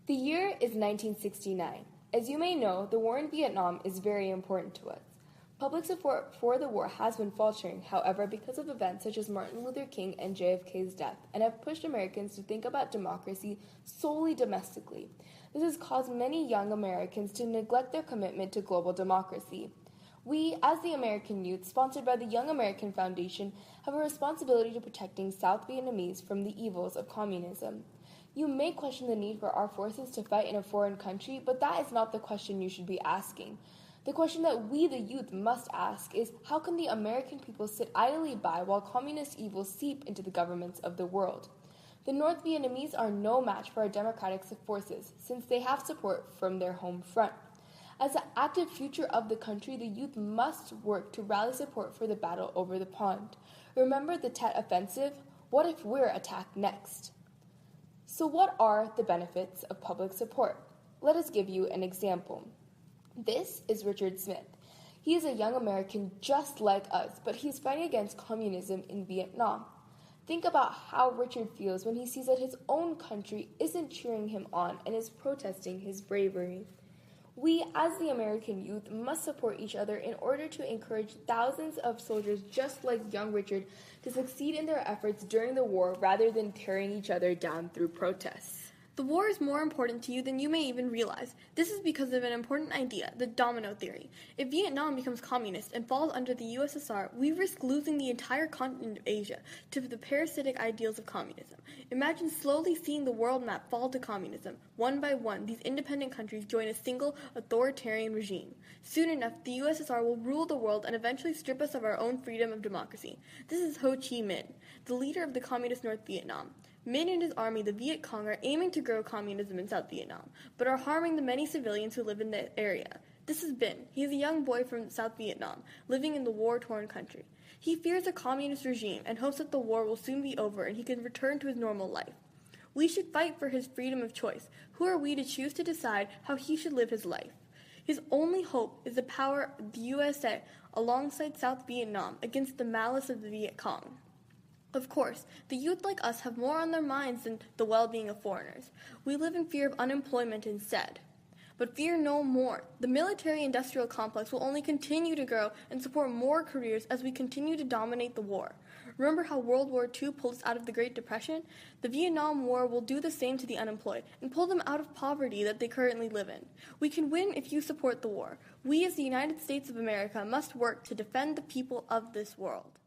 The year is 1969. As you may know, the war in Vietnam is very important to us. Public support for the war has been faltering, however, because of events such as Martin Luther King and JFK's death, and have pushed Americans to think about democracy solely domestically. This has caused many young Americans to neglect their commitment to global democracy. We, as the American youth, sponsored by the Young American Foundation, have a responsibility to protecting South Vietnamese from the evils of communism. You may question the need for our forces to fight in a foreign country, but that is not the question you should be asking. The question that we, the youth, must ask is, how can the American people sit idly by while communist evils seep into the governments of the world? The North Vietnamese are no match for our democratic forces, since they have support from their home front. As the active future of the country, the youth must work to rally support for the battle over the pond. Remember the Tet Offensive? What if we're attacked next? So what are the benefits of public support? Let us give you an example. This is Richard Smith. He is a young American just like us, but he's fighting against communism in Vietnam. Think about how Richard feels when he sees that his own country isn't cheering him on and is protesting his bravery. We, as the American youth, must support each other in order to encourage thousands of soldiers just like young Richard to succeed in their efforts during the war rather than tearing each other down through protests. The war is more important to you than you may even realize. This is because of an important idea, the domino theory. If Vietnam becomes communist and falls under the USSR, we risk losing the entire continent of Asia to the parasitic ideals of communism. Imagine slowly seeing the world map fall to communism. One by one, these independent countries join a single authoritarian regime. Soon enough, the USSR will rule the world and eventually strip us of our own freedom of democracy. This is Ho Chi Minh, the leader of the communist North Vietnam. Minh and his army, the Viet Cong, are aiming to grow communism in South Vietnam, but are harming the many civilians who live in the area. This is Bin. He is a young boy from South Vietnam, living in the war-torn country. He fears a communist regime and hopes that the war will soon be over and he can return to his normal life. We should fight for his freedom of choice. Who are we to choose to decide how he should live his life? His only hope is the power of the USA alongside South Vietnam against the malice of the Viet Cong. Of course, the youth like us have more on their minds than the well-being of foreigners. We live in fear of unemployment instead. But fear no more. The military-industrial complex will only continue to grow and support more careers as we continue to dominate the war. Remember how World War II pulled us out of the Great Depression? The Vietnam War will do the same to the unemployed and pull them out of poverty that they currently live in. We can win if you support the war. We as the United States of America must work to defend the people of this world.